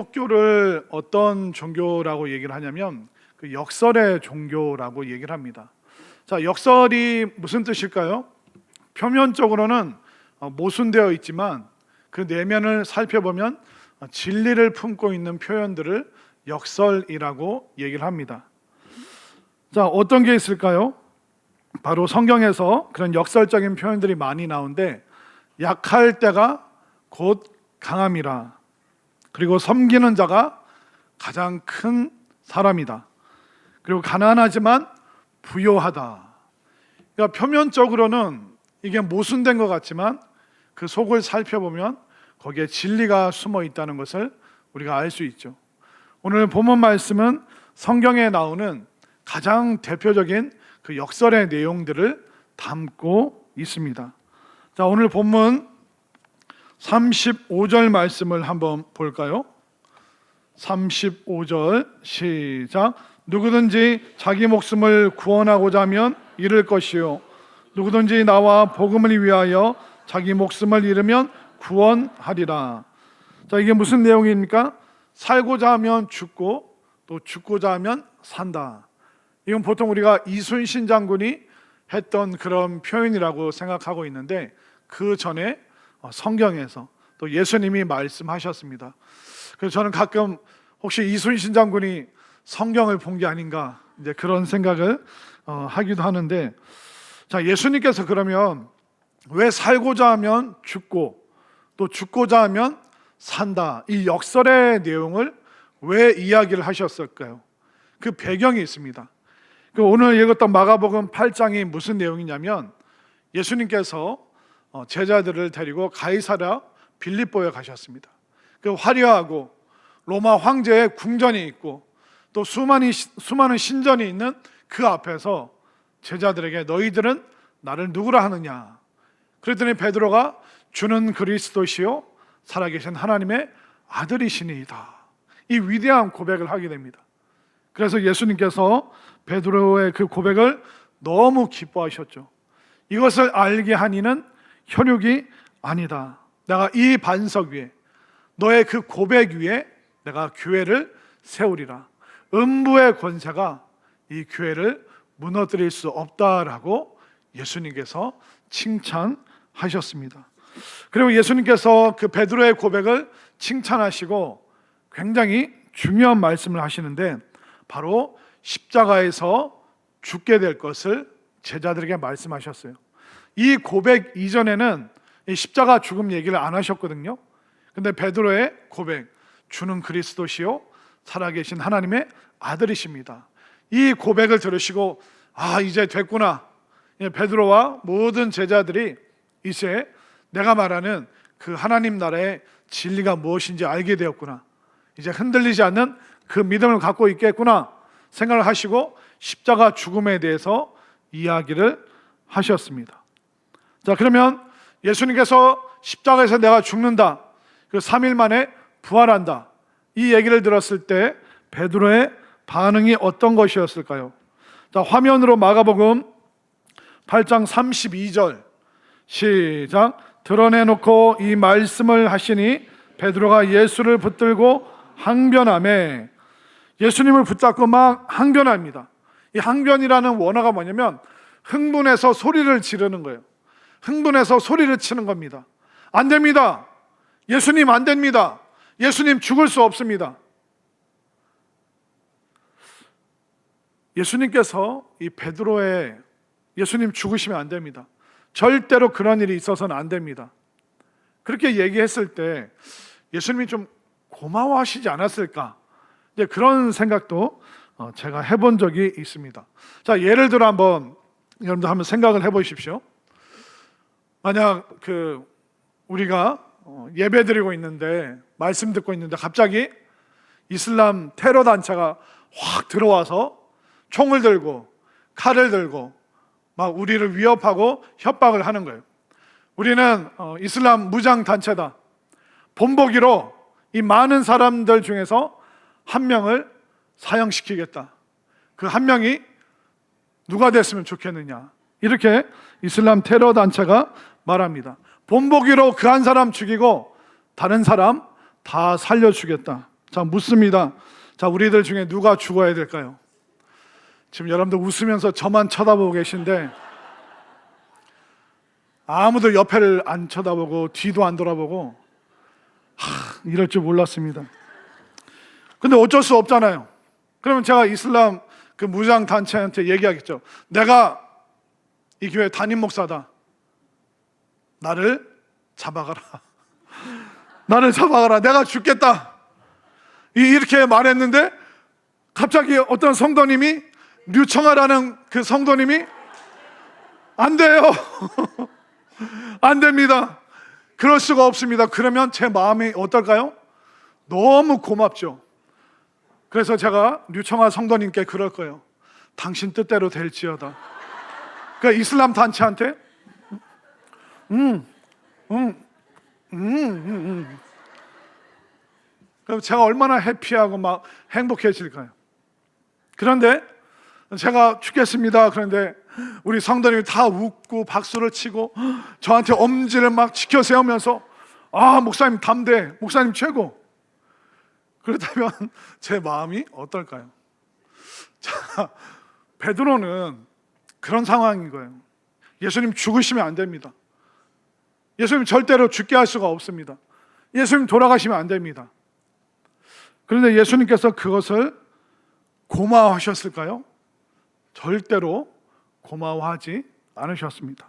기독교를 어떤 종교라고 얘기를 하냐면 그 역설의 종교라고 얘기를 합니다. 자, 역설이 무슨 뜻일까요? 표면적으로는 모순되어 있지만 그 내면을 살펴보면 진리를 품고 있는 표현들을 역설이라고 얘기를 합니다. 자, 어떤 게 있을까요? 바로 성경에서 그런 역설적인 표현들이 많이 나오는데, 약할 때가 곧 강함이라, 그리고 섬기는 자가 가장 큰 사람이다, 그리고 가난하지만 부요하다. 그러니까 표면적으로는 이게 모순된 것 같지만 그 속을 살펴보면 거기에 진리가 숨어 있다는 것을 우리가 알 수 있죠. 오늘 본문 말씀은 성경에 나오는 가장 대표적인 그 역설의 내용들을 담고 있습니다. 자, 오늘 본문 35절 말씀을 한번 볼까요? 35절 시작. 누구든지 자기 목숨을 구원하고자 하면 잃을 것이요, 누구든지 나와 복음을 위하여 자기 목숨을 잃으면 구원하리라. 자, 이게 무슨 내용입니까? 살고자 하면 죽고 또 죽고자 하면 산다. 이건 보통 우리가 이순신 장군이 했던 그런 표현이라고 생각하고 있는데, 그 전에 성경에서 또 예수님이 말씀하셨습니다. 그래서 저는 가끔 혹시 이순신 장군이 성경을 본 게 아닌가, 이제 그런 생각을 하기도 하는데, 자, 예수님께서 그러면 왜 살고자 하면 죽고 또 죽고자 하면 산다, 이 역설의 내용을 왜 이야기를 하셨을까요? 그 배경이 있습니다. 오늘 읽었던 마가복음 8장이 무슨 내용이냐면, 예수님께서 제자들을 데리고 가이사랴 빌립보에 가셨습니다. 그 화려하고 로마 황제의 궁전이 있고 또 수많은 신전이 있는 그 앞에서 제자들에게 너희들은 나를 누구라 하느냐, 그랬더니 베드로가 주는 그리스도시요 살아계신 하나님의 아들이시니이다, 이 위대한 고백을 하게 됩니다. 그래서 예수님께서 베드로의 그 고백을 너무 기뻐하셨죠. 이것을 알게 하니는 혈육이 아니다, 내가 이 반석 위에, 너의 그 고백 위에 내가 교회를 세우리라, 음부의 권세가 이 교회를 무너뜨릴 수 없다라고 예수님께서 칭찬하셨습니다. 그리고 예수님께서 그 베드로의 고백을 칭찬하시고 굉장히 중요한 말씀을 하시는데, 바로 십자가에서 죽게 될 것을 제자들에게 말씀하셨어요. 이 고백 이전에는 이 십자가 죽음 얘기를 안 하셨거든요. 근데 베드로의 고백, 주는 그리스도시요 살아계신 하나님의 아들이십니다, 이 고백을 들으시고 이제 됐구나, 베드로와 모든 제자들이 이제 내가 말하는 그 하나님 나라의 진리가 무엇인지 알게 되었구나, 이제 흔들리지 않는 그 믿음을 갖고 있겠구나 생각을 하시고 십자가 죽음에 대해서 이야기를 하셨습니다. 자, 그러면 예수님께서 십자가에서 내가 죽는다, 그 3일 만에 부활한다, 이 얘기를 들었을 때 베드로의 반응이 어떤 것이었을까요? 자, 화면으로 마가복음 8장 32절 시작. 드러내놓고 이 말씀을 하시니 베드로가 예수를 붙들고 항변하매, 예수님을 붙잡고 막 항변합니다. 이 항변이라는 원어가 뭐냐면 흥분해서 소리를 지르는 거예요. 흥분해서 소리를 치는 겁니다. 안 됩니다, 예수님 안 됩니다, 예수님 죽을 수 없습니다. 예수님께서 이 베드로의 예수님 죽으시면 안 됩니다, 절대로 그런 일이 있어서는 안 됩니다, 그렇게 얘기했을 때 예수님이 좀 고마워하시지 않았을까, 이제 그런 생각도 제가 해본 적이 있습니다. 자, 예를 들어 여러분들 한번 생각을 해보십시오. 만약 우리가 예배드리고 있는데, 말씀 듣고 있는데 갑자기 이슬람 테러 단체가 확 들어와서 총을 들고 칼을 들고 막 우리를 위협하고 협박을 하는 거예요. 우리는 이슬람 무장 단체다, 본보기로 이 많은 사람들 중에서 한 명을 사형시키겠다, 그 한 명이 누가 됐으면 좋겠느냐, 이렇게 이슬람 테러 단체가 말합니다. 본보기로 그 한 사람 죽이고 다른 사람 다 살려주겠다, 자, 묻습니다. 자, 우리들 중에 누가 죽어야 될까요? 지금 여러분들 웃으면서 저만 쳐다보고 계신데 아무도 옆에를 안 쳐다보고 뒤도 안 돌아보고 이럴 줄 몰랐습니다. 근데 어쩔 수 없잖아요. 그러면 제가 이슬람 그 무장 단체한테 얘기하겠죠. 내가 이 교회 담임 목사다. 나를 잡아가라. 나를 잡아가라. 내가 죽겠다. 이렇게 말했는데 갑자기 어떤 성도님이, 류청아라는 그 성도님이 안 돼요. 안 됩니다. 그럴 수가 없습니다. 그러면 제 마음이 어떨까요? 너무 고맙죠. 그래서 제가 류청아 성도님께 그럴 거예요. 당신 뜻대로 될지어다. 그러니까 이슬람 단체한테 그럼 제가 얼마나 해피하고 막 행복해질까요? 그런데 제가 죽겠습니다. 그런데 우리 성도님이 다 웃고 박수를 치고 저한테 엄지를 막 지켜 세우면서 목사님 담대, 목사님 최고. 그렇다면 제 마음이 어떨까요? 자, 베드로는 그런 상황인 거예요. 예수님 죽으시면 안 됩니다. 예수님 절대로 죽게 할 수가 없습니다. 예수님 돌아가시면 안 됩니다. 그런데 예수님께서 그것을 고마워하셨을까요? 절대로 고마워하지 않으셨습니다.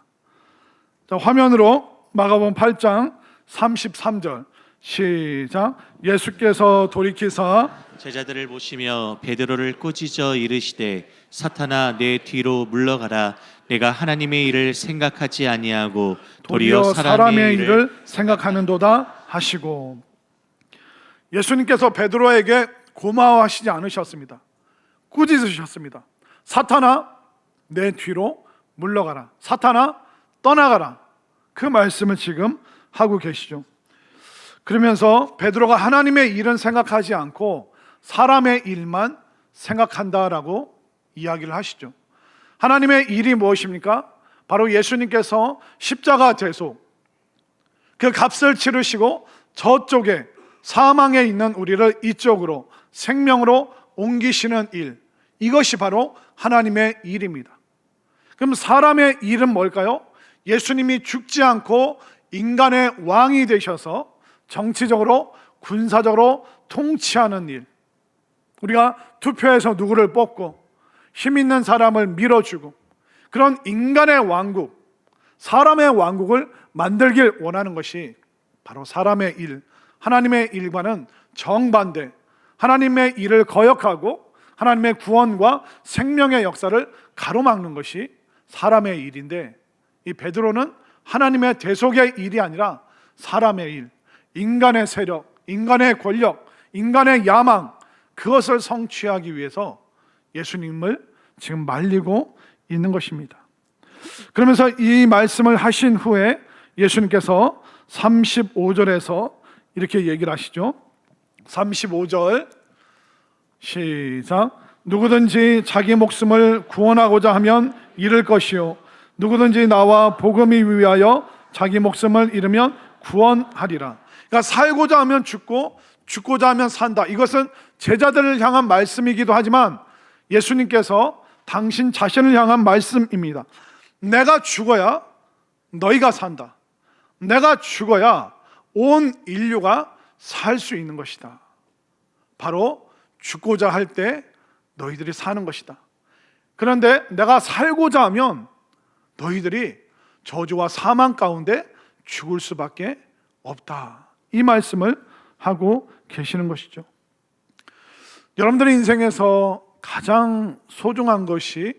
자, 화면으로 마가복음 8장 33절 시작. 예수께서 돌이키사 제자들을 보시며 베드로를 꾸짖어 이르시되 사탄아 내 뒤로 물러가라. 내가 하나님의 일을 생각하지 아니하고 도리어 사람의 일을 생각하는도다 하시고, 예수님께서 베드로에게 고마워하시지 않으셨습니다. 꾸짖으셨습니다. 사탄아 내 뒤로 물러가라. 사탄아 떠나가라. 그 말씀을 지금 하고 계시죠. 그러면서 베드로가 하나님의 일은 생각하지 않고 사람의 일만 생각한다라고 이야기를 하시죠. 하나님의 일이 무엇입니까? 바로 예수님께서 십자가 대속, 그 값을 치르시고 저쪽에 사망에 있는 우리를 이쪽으로 생명으로 옮기시는 일, 이것이 바로 하나님의 일입니다. 그럼 사람의 일은 뭘까요? 예수님이 죽지 않고 인간의 왕이 되셔서 정치적으로 군사적으로 통치하는 일, 우리가 투표해서 누구를 뽑고 힘 있는 사람을 밀어주고 그런 인간의 왕국, 사람의 왕국을 만들길 원하는 것이 바로 사람의 일, 하나님의 일과는 정반대, 하나님의 일을 거역하고 하나님의 구원과 생명의 역사를 가로막는 것이 사람의 일인데, 이 베드로는 하나님의 대속의 일이 아니라 사람의 일, 인간의 세력, 인간의 권력, 인간의 야망, 그것을 성취하기 위해서 예수님을 지금 말리고 있는 것입니다. 그러면서 이 말씀을 하신 후에 예수님께서 35절에서 이렇게 얘기를 하시죠. 35절 시작. 누구든지 자기 목숨을 구원하고자 하면 잃을 것이요 누구든지 나와 복음이 위하여 자기 목숨을 잃으면 구원하리라. 그러니까 살고자 하면 죽고 죽고자 하면 산다. 이것은 제자들을 향한 말씀이기도 하지만 예수님께서 당신 자신을 향한 말씀입니다. 내가 죽어야 너희가 산다. 내가 죽어야 온 인류가 살 수 있는 것이다. 바로 죽고자 할 때 너희들이 사는 것이다. 그런데 내가 살고자 하면 너희들이 저주와 사망 가운데 죽을 수밖에 없다. 이 말씀을 하고 계시는 것이죠. 여러분들의 인생에서 가장 소중한 것이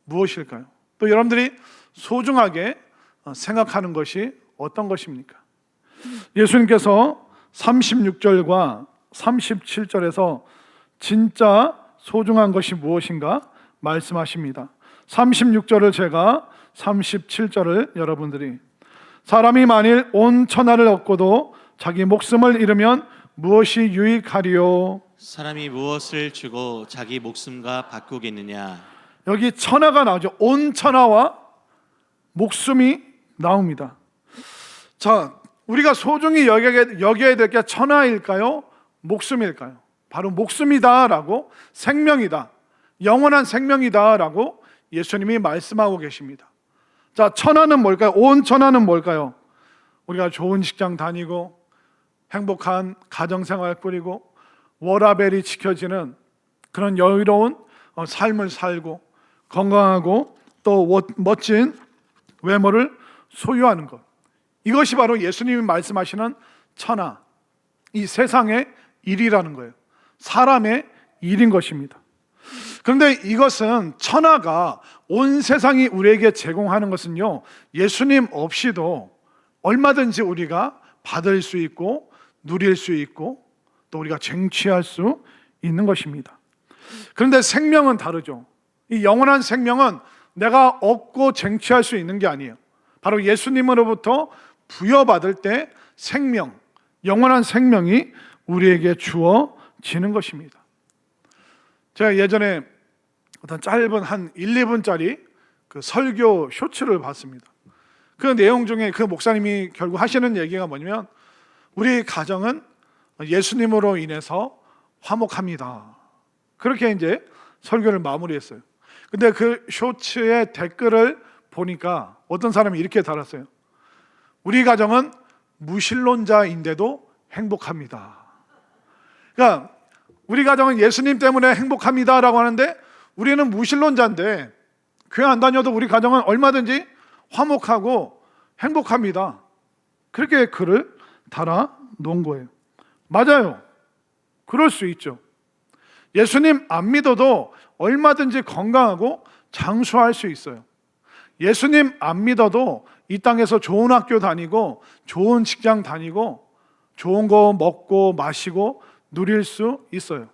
무엇일까요? 또 여러분들이 소중하게 생각하는 것이 어떤 것입니까? 예수님께서 36절과 37절에서 진짜 소중한 것이 무엇인가 말씀하십니다. 36절을 제가, 37절을 여러분들이, 사람이 만일 온 천하를 얻고도 자기 목숨을 잃으면 무엇이 유익하리요? 사람이 무엇을 주고 자기 목숨과 바꾸겠느냐? 여기 천하가 나오죠. 온 천하와 목숨이 나옵니다. 자, 우리가 소중히 여겨야 될 게 천하일까요? 목숨일까요? 바로 목숨이다라고, 생명이다, 영원한 생명이다라고 예수님이 말씀하고 계십니다. 자, 천하는 뭘까요? 온 천하는 뭘까요? 우리가 좋은 직장 다니고 행복한 가정생활 꾸리고 워라밸이 지켜지는 그런 여유로운 삶을 살고 건강하고 또 멋진 외모를 소유하는 것, 이것이 바로 예수님이 말씀하시는 천하, 이 세상의 일이라는 거예요. 사람의 일인 것입니다. 그런데 이것은, 천하가 온 세상이 우리에게 제공하는 것은요, 예수님 없이도 얼마든지 우리가 받을 수 있고 누릴 수 있고 또 우리가 쟁취할 수 있는 것입니다. 그런데 생명은 다르죠. 이 영원한 생명은 내가 얻고 쟁취할 수 있는 게 아니에요. 바로 예수님으로부터 부여받을 때 생명, 영원한 생명이 우리에게 주어지는 것입니다. 제가 예전에 어떤 짧은 한 1, 2분짜리 그 설교 쇼츠를 봤습니다. 그 내용 중에 그 목사님이 결국 하시는 얘기가 뭐냐면, 우리 가정은 예수님으로 인해서 화목합니다. 그렇게 이제 설교를 마무리했어요. 근데 그 쇼츠의 댓글을 보니까 어떤 사람이 이렇게 달았어요. 우리 가정은 무신론자인데도 행복합니다. 그러니까 우리 가정은 예수님 때문에 행복합니다라고 하는데, 우리는 무신론자인데 교회 안 다녀도 우리 가정은 얼마든지 화목하고 행복합니다. 그렇게 글을 달아 놓은 거예요. 맞아요. 그럴 수 있죠. 예수님 안 믿어도 얼마든지 건강하고 장수할 수 있어요. 예수님 안 믿어도 이 땅에서 좋은 학교 다니고 좋은 직장 다니고 좋은 거 먹고 마시고 누릴 수 있어요.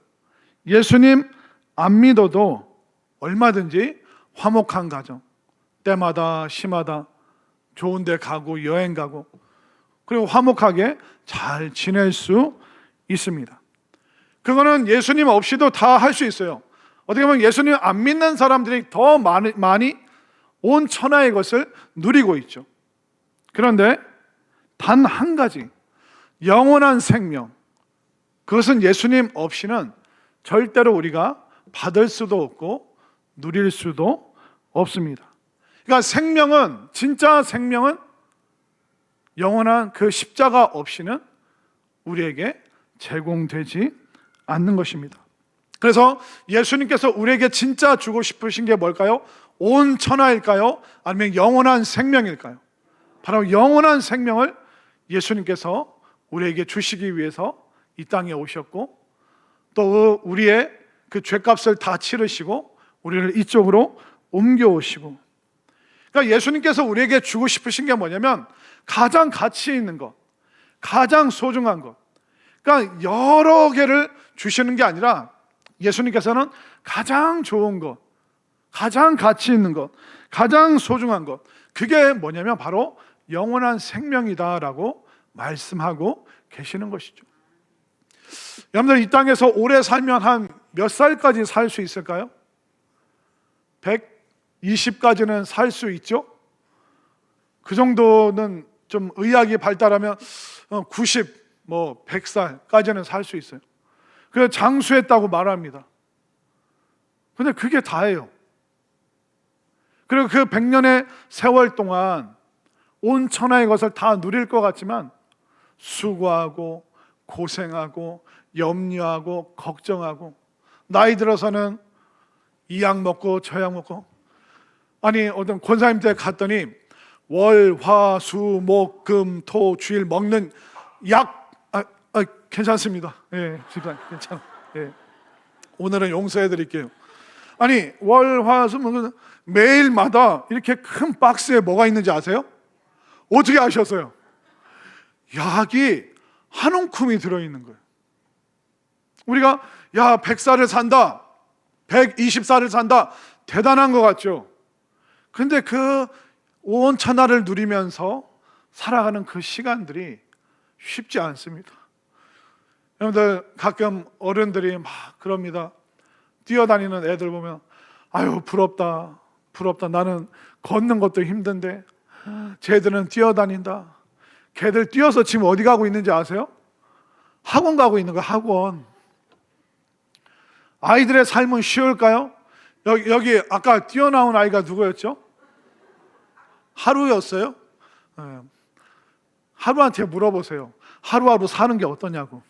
예수님 안 믿어도 얼마든지 화목한 가정, 때마다 시마다 좋은 데 가고 여행 가고 그리고 화목하게 잘 지낼 수 있습니다. 그거는 예수님 없이도 다 할 수 있어요. 어떻게 보면 예수님 안 믿는 사람들이 더 많이 온 천하의 것을 누리고 있죠. 그런데 단 한 가지, 영원한 생명, 그것은 예수님 없이는 절대로 우리가 받을 수도 없고 누릴 수도 없습니다. 그러니까 생명은, 진짜 생명은 영원한 그 십자가 없이는 우리에게 제공되지 않는 것입니다. 그래서 예수님께서 우리에게 진짜 주고 싶으신 게 뭘까요? 온 천하일까요? 아니면 영원한 생명일까요? 바로 영원한 생명을 예수님께서 우리에게 주시기 위해서 이 땅에 오셨고, 또 우리의 그 죄값을 다 치르시고 우리를 이쪽으로 옮겨오시고, 그러니까 예수님께서 우리에게 주고 싶으신 게 뭐냐면 가장 가치 있는 것, 가장 소중한 것, 그러니까 여러 개를 주시는 게 아니라 예수님께서는 가장 좋은 것, 가장 가치 있는 것, 가장 소중한 것, 그게 뭐냐면 바로 영원한 생명이다라고 말씀하고 계시는 것이죠. 여러분들, 이 땅에서 오래 살면 한 몇 살까지 살 수 있을까요? 120까지는 살 수 있죠? 그 정도는 좀 의학이 발달하면 90, 100살까지는 살 수 있어요. 그래서 장수했다고 말합니다. 근데 그게 다예요. 그리고 그 100년의 세월 동안 온 천하의 것을 다 누릴 것 같지만 수고하고 고생하고 염려하고 걱정하고, 나이 들어서는 이 약 먹고 저 약 먹고, 아니 어떤 권사님 때 갔더니 월, 화, 수, 목, 금, 토, 주일 먹는 약, 괜찮습니다. 예, 집사님 괜찮아. 예, 오늘은 용서해 드릴게요. 아니 월, 화, 수, 목, 매일마다 이렇게 큰 박스에 뭐가 있는지 아세요? 어떻게 아셨어요? 약이 한 움큼이 들어있는 거예요. 우리가 100살을 산다, 120살을 산다, 대단한 것 같죠? 근데 그 온 천하를 누리면서 살아가는 그 시간들이 쉽지 않습니다. 여러분들, 가끔 어른들이 막 그럽니다. 뛰어다니는 애들 보면 아유 부럽다, 나는 걷는 것도 힘든데 쟤들은 뛰어다닌다. 걔들 뛰어서 지금 어디 가고 있는지 아세요? 학원 가고 있는 거예요. 학원. 아이들의 삶은 쉬울까요? 여기 아까 뛰어나온 아이가 누구였죠? 하루였어요? 네. 하루한테 물어보세요. 하루하루 사는 게 어떠냐고.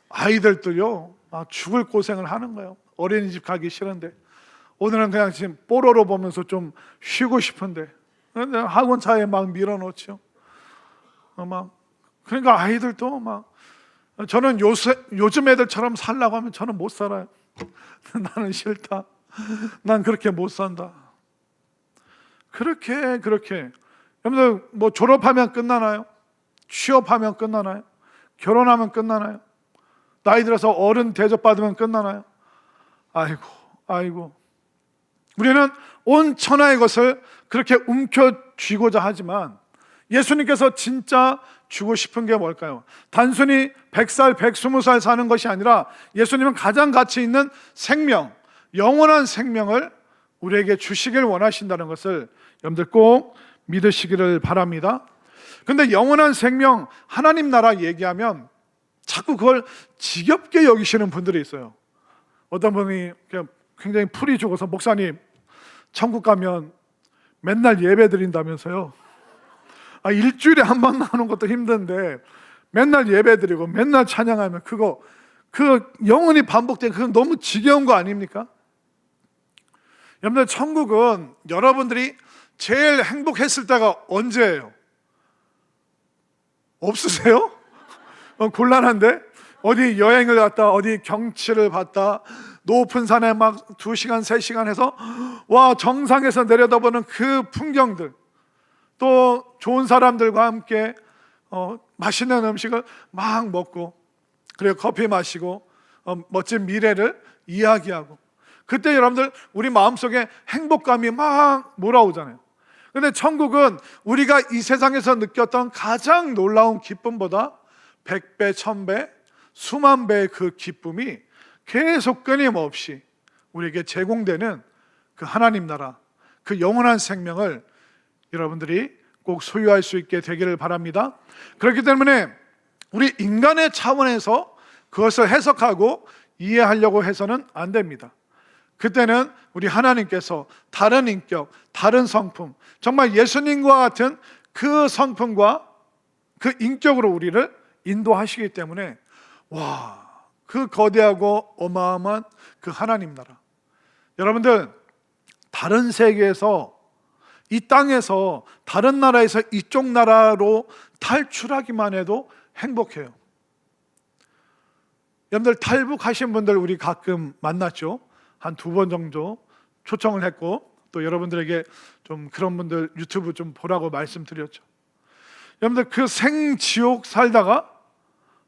아이들도요, 죽을 고생을 하는 거예요. 어린이집 가기 싫은데, 오늘은 그냥 지금 뽀로로 보면서 좀 쉬고 싶은데, 그런데 학원 차에 막 밀어넣죠. 그러니까 아이들도 저는 요즘 애들처럼 살라고 하면 저는 못 살아요. 나는 싫다. 난 그렇게 못 산다. 그렇게 여러분들 뭐 졸업하면 끝나나요? 취업하면 끝나나요? 결혼하면 끝나나요? 나이 들어서 어른 대접받으면 끝나나요? 아이고. 우리는 온 천하의 것을 그렇게 움켜쥐고자 하지만 예수님께서 진짜 주고 싶은 게 뭘까요? 단순히 100살, 120살 사는 것이 아니라 예수님은 가장 가치 있는 생명, 영원한 생명을 우리에게 주시길 원하신다는 것을 여러분들 꼭 믿으시기를 바랍니다. 근데 영원한 생명, 하나님 나라 얘기하면 자꾸 그걸 지겹게 여기시는 분들이 있어요. 어떤 분이 굉장히 풀이 죽어서 목사님, 천국 가면 맨날 예배 드린다면서요. 일주일에 한 번 나오는 것도 힘든데 맨날 예배 드리고 맨날 찬양하면 그 영원히 반복된 그건 너무 지겨운 거 아닙니까? 여러분들 천국은 여러분들이 제일 행복했을 때가 언제예요? 없으세요? 곤란한데? 어디 여행을 갔다 어디 경치를 봤다 높은 산에 막 2시간 3시간 해서 와 정상에서 내려다보는 그 풍경들, 또 좋은 사람들과 함께 맛있는 음식을 막 먹고 그리고 커피 마시고 멋진 미래를 이야기하고, 그때 여러분들 우리 마음속에 행복감이 막 몰아오잖아요. 근데 천국은 우리가 이 세상에서 느꼈던 가장 놀라운 기쁨보다 100배, 1000배, 수만 배의 그 기쁨이 계속 끊임없이 우리에게 제공되는 그 하나님 나라, 그 영원한 생명을 여러분들이 꼭 소유할 수 있게 되기를 바랍니다. 그렇기 때문에 우리 인간의 차원에서 그것을 해석하고 이해하려고 해서는 안 됩니다. 그때는 우리 하나님께서 다른 인격, 다른 성품, 정말 예수님과 같은 그 성품과 그 인격으로 우리를 인도하시기 때문에 그 거대하고 어마어마한 그 하나님 나라, 여러분들 다른 세계에서 이 땅에서 다른 나라에서 이쪽 나라로 탈출하기만 해도 행복해요. 여러분들 탈북하신 분들 우리 가끔 만났죠. 한 2번 정도 초청을 했고 또 여러분들에게 좀 그런 분들 유튜브 좀 보라고 말씀드렸죠. 여러분들 그 생지옥 살다가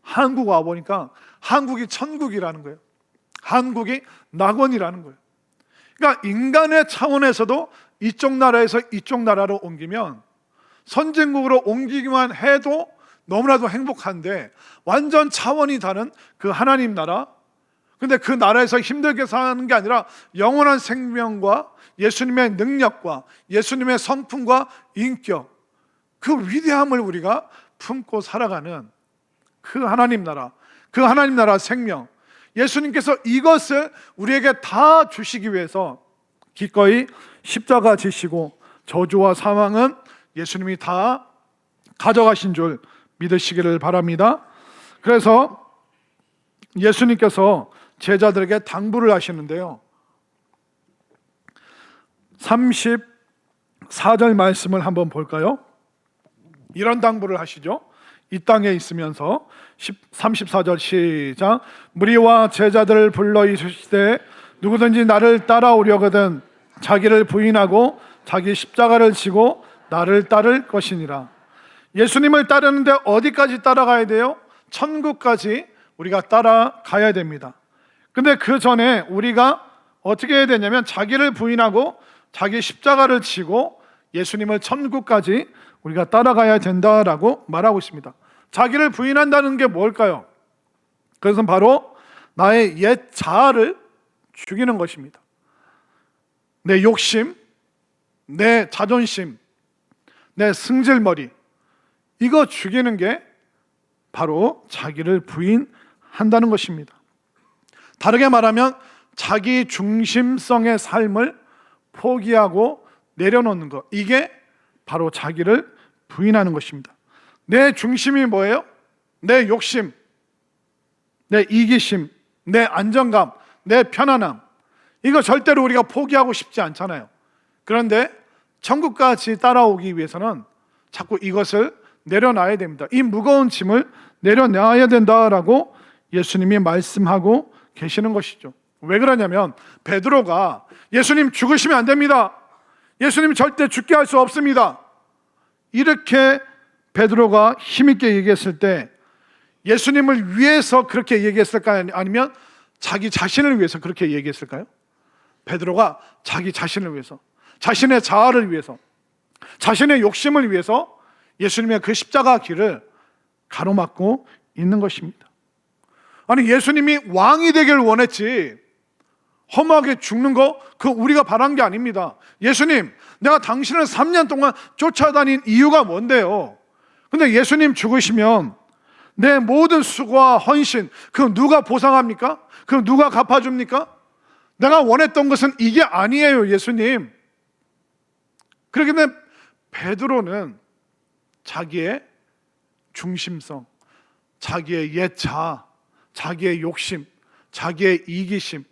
한국 와보니까 한국이 천국이라는 거예요. 한국이 낙원이라는 거예요. 그러니까 인간의 차원에서도 이쪽 나라에서 이쪽 나라로 옮기면 선진국으로 옮기기만 해도 너무나도 행복한데 완전 차원이 다른 그 하나님 나라, 근데 그 나라에서 힘들게 사는 게 아니라 영원한 생명과 예수님의 능력과 예수님의 성품과 인격, 그 위대함을 우리가 품고 살아가는 그 하나님 나라, 그 하나님 나라 생명, 예수님께서 이것을 우리에게 다 주시기 위해서 기꺼이 십자가 지시고 저주와 사망은 예수님이 다 가져가신 줄 믿으시기를 바랍니다. 그래서 예수님께서 제자들에게 당부를 하시는데요, 34절 말씀을 한번 볼까요? 이런 당부를 하시죠. 이 땅에 있으면서 34절 시작. 무리와 제자들을 불러 이르시되 누구든지 나를 따라오려거든 자기를 부인하고 자기 십자가를 지고 나를 따를 것이니라. 예수님을 따르는데 어디까지 따라가야 돼요? 천국까지 우리가 따라가야 됩니다. 근데 그 전에 우리가 어떻게 해야 되냐면 자기를 부인하고 자기 십자가를 지고 예수님을 천국까지 우리가 따라가야 된다라고 말하고 있습니다. 자기를 부인한다는 게 뭘까요? 그것은 바로 나의 옛 자아를 죽이는 것입니다. 내 욕심, 내 자존심, 내 승질머리, 이거 죽이는 게 바로 자기를 부인한다는 것입니다. 다르게 말하면 자기 중심성의 삶을 포기하고 내려놓는 것, 이게 바로 자기를 부인하는 것입니다. 내 중심이 뭐예요? 내 욕심, 내 이기심, 내 안정감, 내 편안함, 이거 절대로 우리가 포기하고 싶지 않잖아요. 그런데 천국까지 따라오기 위해서는 자꾸 이것을 내려놔야 됩니다. 이 무거운 짐을 내려놔야 된다라고 예수님이 말씀하고 계시는 것이죠. 왜 그러냐면 베드로가 예수님 죽으시면 안 됩니다, 예수님 절대 죽게 할 수 없습니다, 이렇게 베드로가 힘있게 얘기했을 때 예수님을 위해서 그렇게 얘기했을까요? 아니면 자기 자신을 위해서 그렇게 얘기했을까요? 베드로가 자기 자신을 위해서, 자신의 자아를 위해서, 자신의 욕심을 위해서 예수님의 그 십자가 길을 가로막고 있는 것입니다. 아니, 예수님이 왕이 되길 원했지 허무하게 죽는 거, 그거 우리가 바란 게 아닙니다. 예수님, 내가 당신을 3년 동안 쫓아다닌 이유가 뭔데요? 근데 예수님 죽으시면 내 모든 수고와 헌신, 그거 누가 보상합니까? 그거 누가 갚아줍니까? 내가 원했던 것은 이게 아니에요, 예수님. 그렇기 때문에 베드로는 자기의 중심성, 자기의 옛 자아, 자기의 욕심, 자기의 이기심,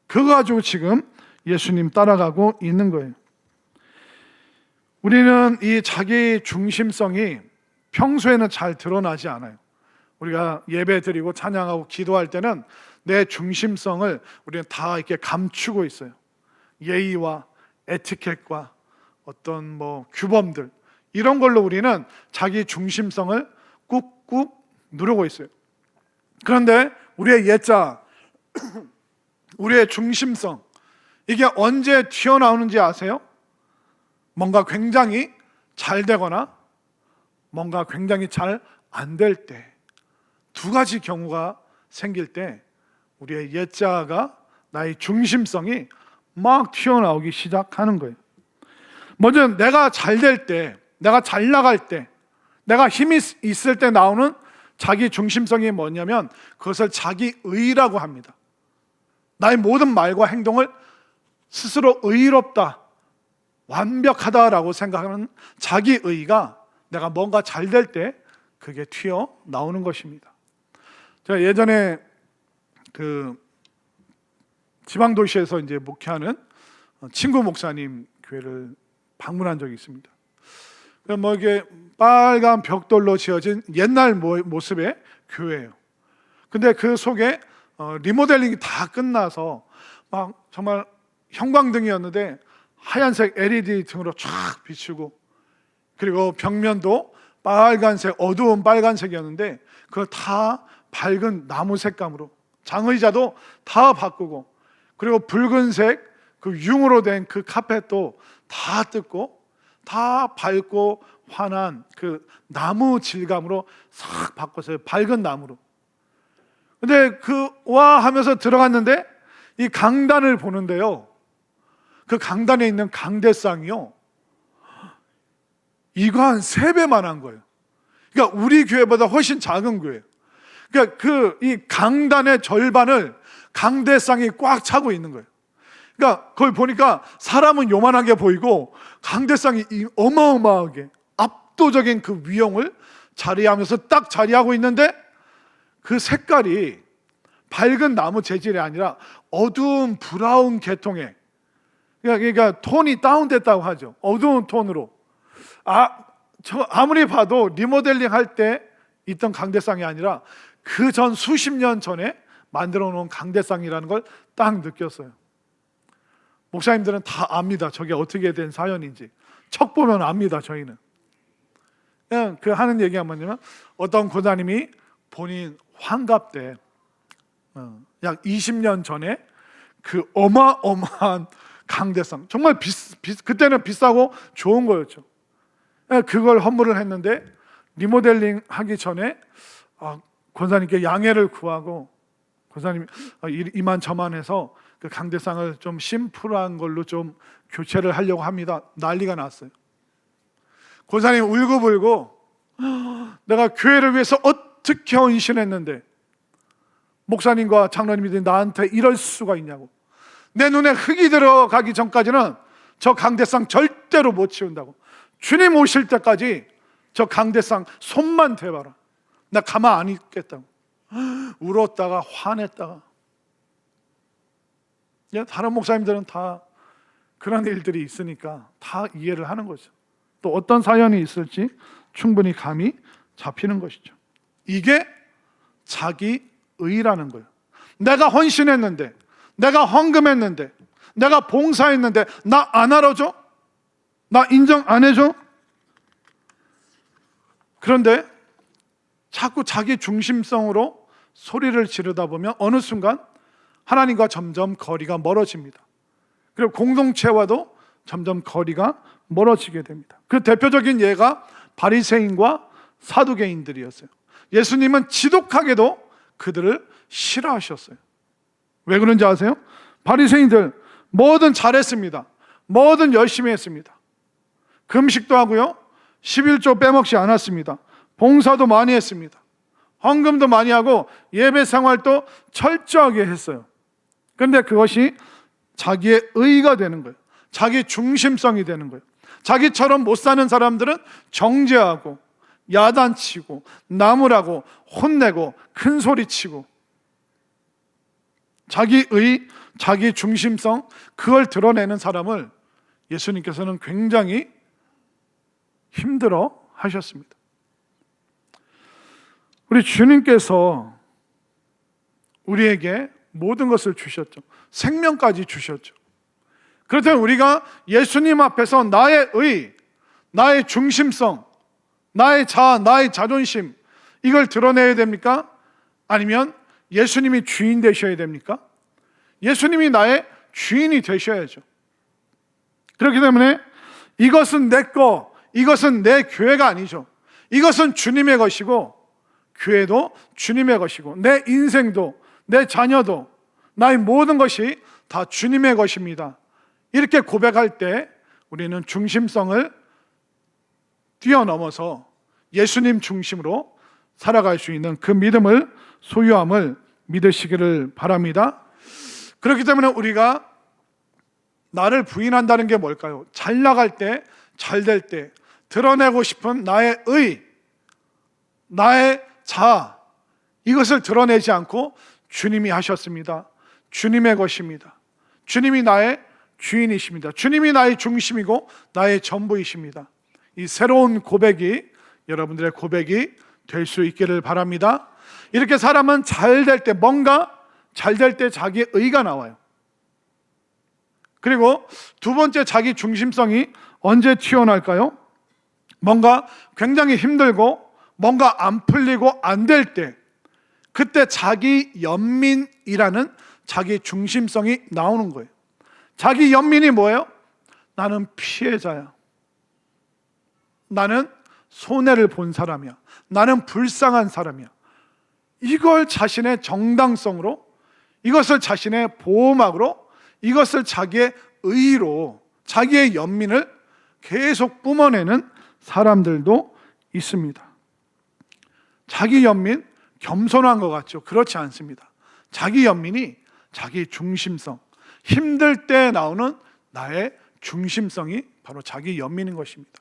그거 가지고 지금 예수님 따라가고 있는 거예요. 우리는 이 자기 중심성이 평소에는 잘 드러나지 않아요. 우리가 예배 드리고 찬양하고 기도할 때는 내 중심성을 우리는 다 이렇게 감추고 있어요. 예의와 에티켓과 어떤 규범들, 이런 걸로 우리는 자기 중심성을 꾹꾹 누르고 있어요. 그런데 우리의 옛자, 우리의 중심성, 이게 언제 튀어나오는지 아세요? 뭔가 굉장히 잘 되거나 뭔가 굉장히 잘 안 될 때, 두 가지 경우가 생길 때 우리의 옛자가, 나의 중심성이 막 튀어나오기 시작하는 거예요. 먼저 내가 잘 될 때, 내가 잘 나갈 때, 내가 힘이 있을 때 나오는 자기 중심성이 뭐냐면 그것을 자기의라고 합니다. 나의 모든 말과 행동을 스스로 의롭다, 완벽하다라고 생각하는 자기의가 내가 뭔가 잘 될 때 그게 튀어나오는 것입니다. 제가 예전에 그 지방도시에서 이제 목회하는 친구 목사님 교회를 방문한 적이 있습니다. 이게 빨간 벽돌로 지어진 옛날 모습의 교회예요. 근데 그 속에 리모델링이 다 끝나서 막 정말 형광등이었는데 하얀색 LED 등으로 쫙 비추고, 그리고 벽면도 빨간색, 어두운 빨간색이었는데 그걸 다 밝은 나무 색감으로, 장의자도 다 바꾸고, 그리고 붉은색 그 융으로 된 그 카펫도 다 뜯고 다 밝고 환한 그 나무 질감으로 싹 바꿨어요. 밝은 나무로. 근데 와 하면서 들어갔는데 이 강단을 보는데요, 그 강단에 있는 강대상이요, 이거 한 3배만 한 거예요. 그러니까 우리 교회보다 훨씬 작은 교회예요. 그러니까 이 강단의 절반을 강대상이 꽉 차고 있는 거예요. 그러니까 거기 보니까 사람은 요만하게 보이고 강대상이 어마어마하게 압도적인 그 위용을 자리하면서 딱 자리하고 있는데, 그 색깔이 밝은 나무 재질이 아니라 어두운 브라운 계통의, 그러니까 톤이 다운됐다고 하죠. 어두운 톤으로. 아무리 봐도 리모델링 할 때 있던 강대상이 아니라 그 전 수십 년 전에 만들어 놓은 강대상이라는 걸 딱 느꼈어요. 목사님들은 다 압니다. 저게 어떻게 된 사연인지. 척 보면 압니다. 저희는 그냥 하는 얘기가 뭐냐면, 어떤 고사님이 본인 환갑 때 약 20년 전에 그 어마어마한 강대상, 정말 그때는 비싸고 좋은 거였죠. 그걸 헌물을 했는데 리모델링 하기 전에 권사님께 양해를 구하고, 권사님이 이만저만해서 그 강대상을 좀 심플한 걸로 좀 교체를 하려고 합니다. 난리가 났어요. 권사님 울고불고 내가 교회를 위해서 어떻게 헌신했는데 목사님과 장로님들이 나한테 이럴 수가 있냐고. 내 눈에 흙이 들어가기 전까지는 저 강대상 절대로 못 치운다고. 주님 오실 때까지 저 강대상 손만 대봐라, 나 가만 안 있겠다고. 울었다가 화냈다가. 다른 목사님들은 다 그런 일들이 있으니까 다 이해를 하는 거죠. 또 어떤 사연이 있을지 충분히 감이 잡히는 것이죠. 이게 자기 의라는 거예요. 내가 헌신했는데, 내가 헌금했는데, 내가 봉사했는데 나 안 알아줘? 나 인정 안 해줘? 그런데 자꾸 자기 중심성으로 소리를 지르다 보면 어느 순간 하나님과 점점 거리가 멀어집니다. 그리고 공동체와도 점점 거리가 멀어지게 됩니다. 그 대표적인 예가 바리새인과 사두개인들이었어요. 예수님은 지독하게도 그들을 싫어하셨어요. 왜 그런지 아세요? 바리새인들 뭐든 잘했습니다. 뭐든 열심히 했습니다. 금식도 하고요, 11조 빼먹지 않았습니다. 봉사도 많이 했습니다. 헌금도 많이 하고 예배 생활도 철저하게 했어요. 그런데 그것이 자기의 의가 되는 거예요. 자기 중심성이 되는 거예요. 자기처럼 못 사는 사람들은 정죄하고 야단치고 나무라고 혼내고 큰 소리치고, 자기 의, 자기 중심성, 그걸 드러내는 사람을 예수님께서는 굉장히 힘들어 하셨습니다. 우리 주님께서 우리에게 모든 것을 주셨죠. 생명까지 주셨죠. 그렇다면 우리가 예수님 앞에서 나의 의, 나의 중심성, 나의 자아, 나의 자존심, 이걸 드러내야 됩니까? 아니면 예수님이 주인 되셔야 됩니까? 예수님이 나의 주인이 되셔야죠. 그렇기 때문에 이것은 내 거, 이것은 내 교회가 아니죠. 이것은 주님의 것이고, 교회도 주님의 것이고, 내 인생도, 내 자녀도, 나의 모든 것이 다 주님의 것입니다. 이렇게 고백할 때 우리는 중심성을 뛰어넘어서 예수님 중심으로 살아갈 수 있는 그 믿음을, 소유함을 믿으시기를 바랍니다. 그렇기 때문에 우리가 나를 부인한다는 게 뭘까요? 잘 나갈 때, 잘 될 때 드러내고 싶은 나의 의, 나의 자아, 이것을 드러내지 않고 주님이 하셨습니다. 주님의 것입니다. 주님이 나의 주인이십니다. 주님이 나의 중심이고 나의 전부이십니다. 이 새로운 고백이 여러분들의 고백이 될 수 있기를 바랍니다. 이렇게 사람은 잘 될 때, 뭔가 잘 될 때 자기의 의가 나와요. 그리고 두 번째, 자기 중심성이 언제 튀어나올까요? 뭔가 굉장히 힘들고 뭔가 안 풀리고 안 될 때, 그때 자기 연민이라는 자기 중심성이 나오는 거예요. 자기 연민이 뭐예요? 나는 피해자야. 나는 손해를 본 사람이야. 나는 불쌍한 사람이야. 이걸 자신의 정당성으로, 이것을 자신의 보호막으로, 이것을 자기의 의로, 자기의 연민을 계속 뿜어내는 사람들도 있습니다. 자기 연민, 겸손한 것 같죠? 그렇지 않습니다. 자기 연민이 자기 중심성, 힘들 때 나오는 나의 중심성이 바로 자기 연민인 것입니다.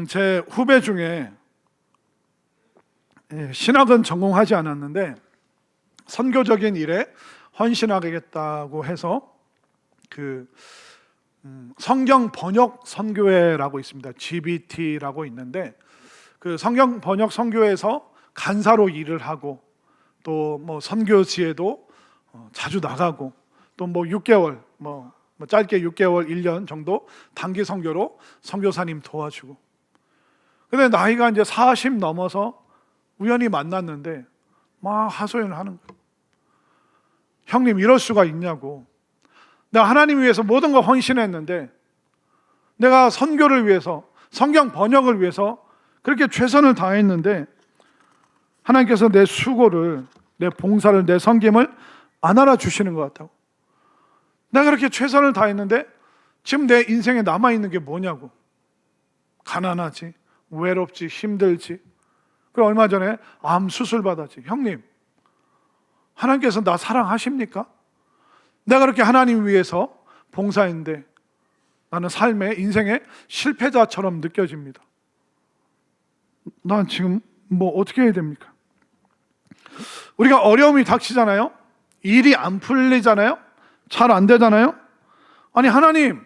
제 후배 중에 신학은 전공하지 않았는데 선교적인 일에 헌신하겠다고 해서 그 성경 번역 선교회라고 있습니다. GBT라고 있는데, 그 성경 번역 선교회에서 간사로 일을 하고, 또 뭐 선교지에도 자주 나가고, 또 뭐 6개월, 뭐 짧게 6개월, 1년 정도 단기 선교로 선교사님 도와주고. 근데 나이가 이제 40 넘어서 우연히 만났는데 막 하소연을 하는 거예요. 형님, 이럴 수가 있냐고. 내가 하나님 위해서 모든 걸 헌신했는데, 내가 선교를 위해서, 성경 번역을 위해서 그렇게 최선을 다했는데 하나님께서 내 수고를, 내 봉사를, 내 섬김을 안 알아주시는 것 같다고. 내가 그렇게 최선을 다했는데 지금 내 인생에 남아있는 게 뭐냐고. 가난하지, 외롭지, 힘들지. 그리고 얼마 전에 암 수술 받았지. 형님, 하나님께서 나 사랑하십니까? 내가 그렇게 하나님 위해서 봉사했는데 나는 삶의 인생의 실패자처럼 느껴집니다. 난 지금 뭐 어떻게 해야 됩니까? 우리가 어려움이 닥치잖아요. 일이 안 풀리잖아요. 잘 안 되잖아요. 아니 하나님,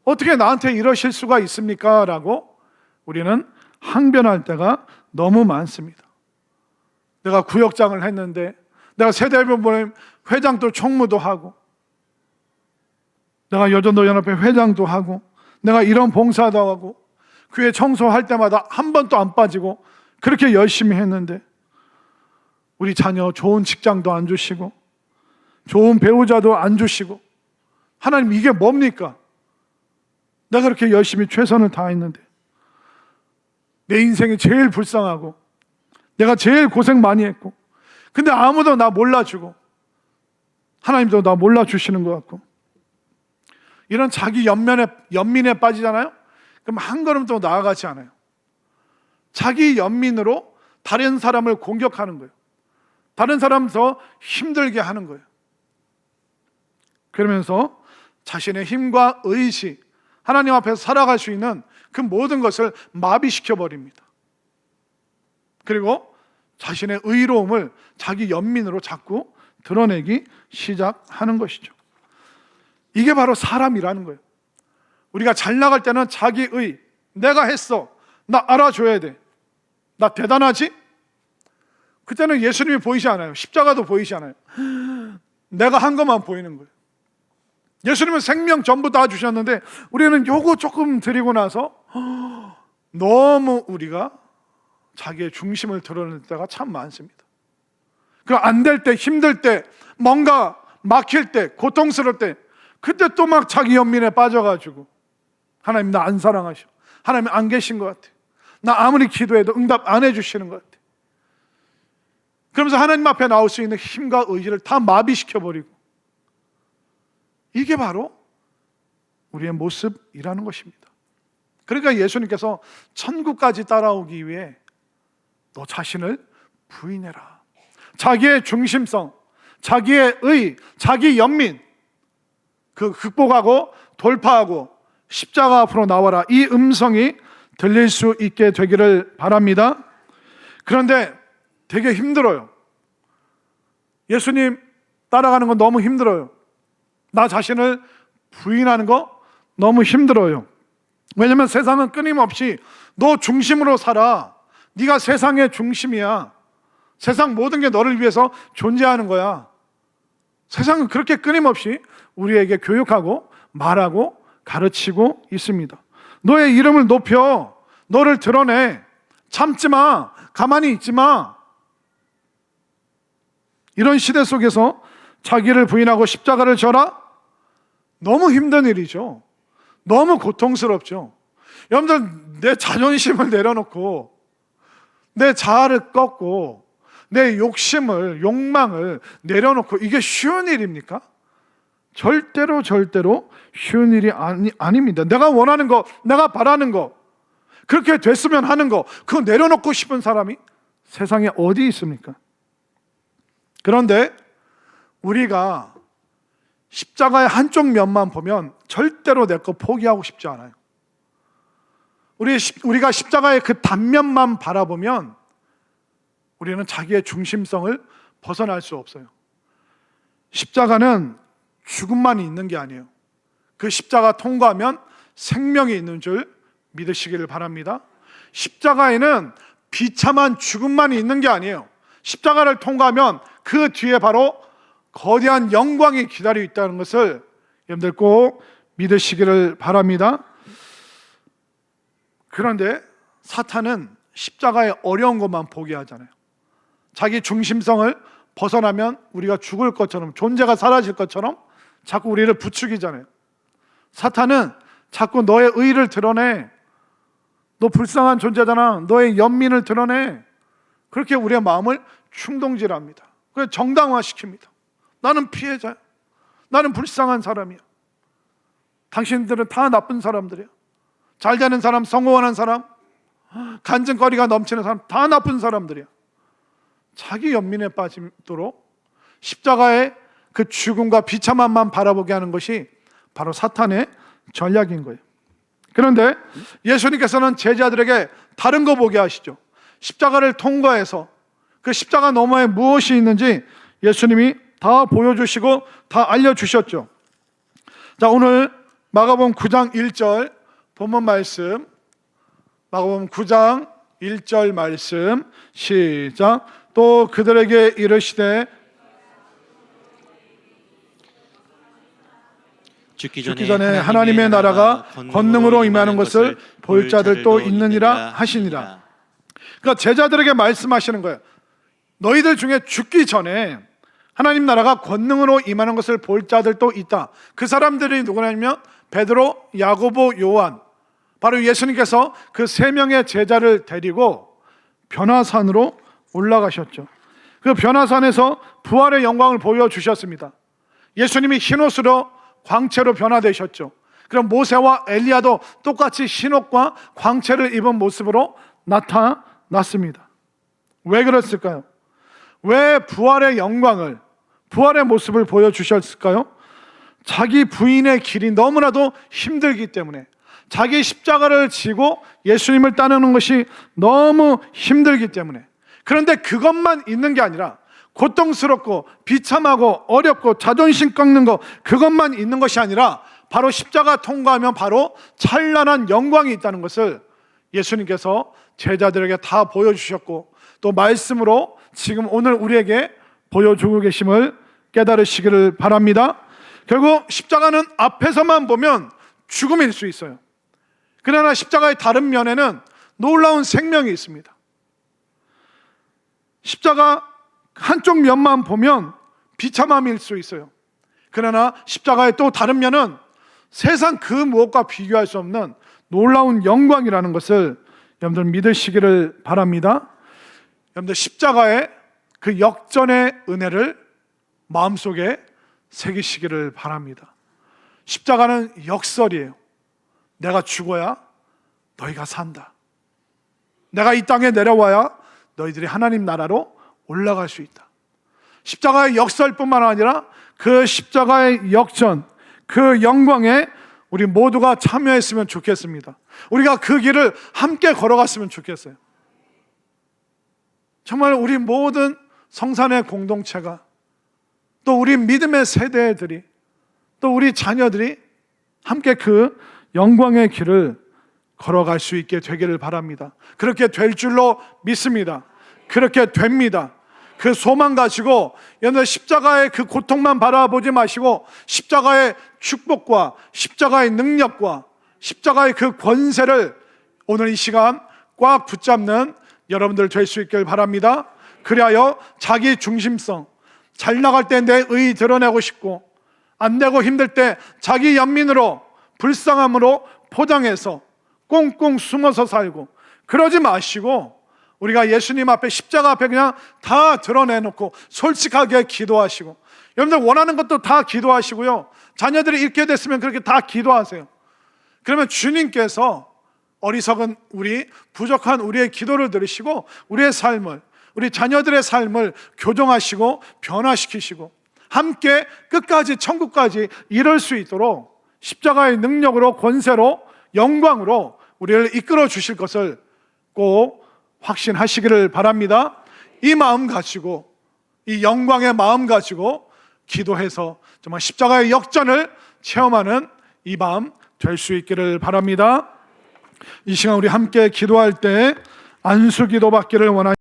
어떻게 나한테 이러실 수가 있습니까? 라고 우리는 항변할 때가 너무 많습니다. 내가 구역장을 했는데, 내가 세대변모임 회장도 총무도 하고, 내가 여전도연합회 회장도 하고, 내가 이런 봉사도 하고, 교회 청소할 때마다 한 번도 안 빠지고 그렇게 열심히 했는데 우리 자녀 좋은 직장도 안 주시고 좋은 배우자도 안 주시고, 하나님 이게 뭡니까? 내가 그렇게 열심히 최선을 다했는데, 내 인생이 제일 불쌍하고 내가 제일 고생 많이 했고, 근데 아무도 나 몰라주고 하나님도 나 몰라주시는 것 같고, 이런 자기 연민에 빠지잖아요. 그럼 한 걸음 더 나아가지 않아요. 자기 연민으로 다른 사람을 공격하는 거예요. 다른 사람 더 힘들게 하는 거예요. 그러면서 자신의 힘과 의지, 하나님 앞에서 살아갈 수 있는 그 모든 것을 마비시켜 버립니다. 그리고 자신의 의로움을 자기 연민으로 자꾸 드러내기 시작하는 것이죠. 이게 바로 사람이라는 거예요. 우리가 잘 나갈 때는 자기의, 내가 했어, 나 알아줘야 돼, 나 대단하지? 그때는 예수님이 보이지 않아요. 십자가도 보이지 않아요. 내가 한 것만 보이는 거예요. 예수님은 생명 전부 다 주셨는데 우리는 요거 조금 드리고 나서 너무 우리가 자기의 중심을 드러낼 때가 참 많습니다. 그럼 안 될 때, 힘들 때, 뭔가 막힐 때, 고통스러울 때, 그때 또 막 자기 연민에 빠져가지고 하나님 나 안 사랑하셔, 하나님 안 계신 것 같아, 나 아무리 기도해도 응답 안 해주시는 것 같아. 그러면서 하나님 앞에 나올 수 있는 힘과 의지를 다 마비시켜버리고, 이게 바로 우리의 모습이라는 것입니다. 그러니까 예수님께서 천국까지 따라오기 위해 너 자신을 부인해라. 자기의 중심성, 자기의 의, 자기 연민, 그 극복하고 돌파하고 십자가 앞으로 나와라, 이 음성이 들릴 수 있게 되기를 바랍니다. 그런데 되게 힘들어요. 예수님 따라가는 건 너무 힘들어요. 나 자신을 부인하는 거 너무 힘들어요. 왜냐하면 세상은 끊임없이 너 중심으로 살아, 네가 세상의 중심이야, 세상 모든 게 너를 위해서 존재하는 거야. 세상은 그렇게 끊임없이 우리에게 교육하고 말하고 가르치고 있습니다. 너의 이름을 높여, 너를 드러내, 참지 마, 가만히 있지 마. 이런 시대 속에서 자기를 부인하고 십자가를 져라? 너무 힘든 일이죠. 너무 고통스럽죠. 여러분들, 내 자존심을 내려놓고 내 자아를 꺾고 내 욕심을, 욕망을 내려놓고 이게 쉬운 일입니까? 절대로 쉬운 일이 아닙니다. 내가 원하는 거, 내가 바라는 거, 그렇게 됐으면 하는 거, 그거 내려놓고 싶은 사람이 세상에 어디 있습니까? 그런데 우리가 십자가의 한쪽 면만 보면 절대로 내 거 포기하고 싶지 않아요. 우리가 십자가의 그 단면만 바라보면 우리는 자기의 중심성을 벗어날 수 없어요. 십자가는 죽음만 있는 게 아니에요. 그 십자가 통과하면 생명이 있는 줄 믿으시기를 바랍니다. 십자가에는 비참한 죽음만 있는 게 아니에요. 십자가를 통과하면 그 뒤에 바로 거대한 영광이 기다리고 있다는 것을 여러분들 꼭 믿으시기를 바랍니다. 그런데 사탄은 십자가의 어려운 것만 보게 하잖아요. 자기 중심성을 벗어나면 우리가 죽을 것처럼, 존재가 사라질 것처럼 자꾸 우리를 부추기잖아요. 사탄은 자꾸 너의 의를 드러내, 너 불쌍한 존재잖아, 너의 연민을 드러내, 그렇게 우리의 마음을 충동질합니다. 그래서 정당화시킵니다. 나는 피해자야, 나는 불쌍한 사람이야, 당신들은 다 나쁜 사람들이야, 잘 되는 사람, 성공하는 사람, 간증거리가 넘치는 사람 다 나쁜 사람들이야. 자기 연민에 빠지도록 십자가의 그 죽음과 비참함만 바라보게 하는 것이 바로 사탄의 전략인 거예요. 그런데 예수님께서는 제자들에게 다른 거 보게 하시죠. 십자가를 통과해서 그 십자가 너머에 무엇이 있는지 예수님이 다 보여주시고 다 알려주셨죠. 자, 오늘 마가복음 9장 1절 본문 말씀, 마가복음 9장 1절 말씀 시작. 또 그들에게 이르시되 죽기 전에 하나님의 나라가 권능으로 임하는 것을 볼 자들도 있느니라 하시니라. 그러니까 제자들에게 말씀하시는 거예요. 너희들 중에 죽기 전에 하나님 나라가 권능으로 임하는 것을 볼 자들도 있다. 그 사람들이 누구냐면 베드로, 야고보, 요한. 바로 예수님께서 그 세 명의 제자를 데리고 변화산으로 올라가셨죠. 그 변화산에서 부활의 영광을 보여주셨습니다. 예수님이 흰옷으로 광채로 변화되셨죠. 그럼 모세와 엘리야도 똑같이 흰옷과 광채를 입은 모습으로 나타났습니다. 왜 그랬을까요? 왜 부활의 영광을, 부활의 모습을 보여주셨을까요? 자기 부인의 길이 너무나도 힘들기 때문에, 자기 십자가를 지고 예수님을 따르는 것이 너무 힘들기 때문에. 그런데 그것만 있는 게 아니라 고통스럽고 비참하고 어렵고 자존심 꺾는 거, 그것만 있는 것이 아니라 바로 십자가 통과하면 바로 찬란한 영광이 있다는 것을 예수님께서 제자들에게 다 보여주셨고, 또 말씀으로 지금 오늘 우리에게 보여주고 계심을 깨달으시기를 바랍니다. 결국 십자가는 앞에서만 보면 죽음일 수 있어요. 그러나 십자가의 다른 면에는 놀라운 생명이 있습니다. 십자가 한쪽 면만 보면 비참함일 수 있어요. 그러나 십자가의 또 다른 면은 세상 그 무엇과 비교할 수 없는 놀라운 영광이라는 것을 여러분들 믿으시기를 바랍니다. 여러분들 십자가의 그 역전의 은혜를 마음속에 새기시기를 바랍니다. 십자가는 역설이에요. 내가 죽어야 너희가 산다. 내가 이 땅에 내려와야 너희들이 하나님 나라로 올라갈 수 있다. 십자가의 역설뿐만 아니라 그 십자가의 역전, 그 영광에 우리 모두가 참여했으면 좋겠습니다. 우리가 그 길을 함께 걸어갔으면 좋겠어요. 정말 우리 모든 성산의 공동체가, 또 우리 믿음의 세대들이, 또 우리 자녀들이 함께 그 영광의 길을 걸어갈 수 있게 되기를 바랍니다. 그렇게 될 줄로 믿습니다. 그렇게 됩니다. 그 소망 가지고 여러분 십자가의 그 고통만 바라보지 마시고 십자가의 축복과 십자가의 능력과 십자가의 그 권세를 오늘 이 시간 꽉 붙잡는 여러분들 될 수 있길 바랍니다. 그리하여 자기 중심성, 잘 나갈 때 내 의 드러내고 싶고 안 되고 힘들 때 자기 연민으로 불쌍함으로 포장해서 꽁꽁 숨어서 살고 그러지 마시고 우리가 예수님 앞에 십자가 앞에 그냥 다 드러내놓고 솔직하게 기도하시고, 여러분들 원하는 것도 다 기도하시고요, 자녀들이 잃게 됐으면 그렇게 다 기도하세요. 그러면 주님께서 어리석은 우리, 부족한 우리의 기도를 들으시고 우리의 삶을, 우리 자녀들의 삶을 교정하시고 변화시키시고 함께 끝까지 천국까지 이룰 수 있도록 십자가의 능력으로, 권세로, 영광으로 우리를 이끌어 주실 것을 꼭 확신하시기를 바랍니다. 이 마음 가지고, 이 영광의 마음 가지고 기도해서 정말 십자가의 역전을 체험하는 이 밤 될 수 있기를 바랍니다. 이 시간 우리 함께 기도할 때 안수 기도 받기를 원합니다.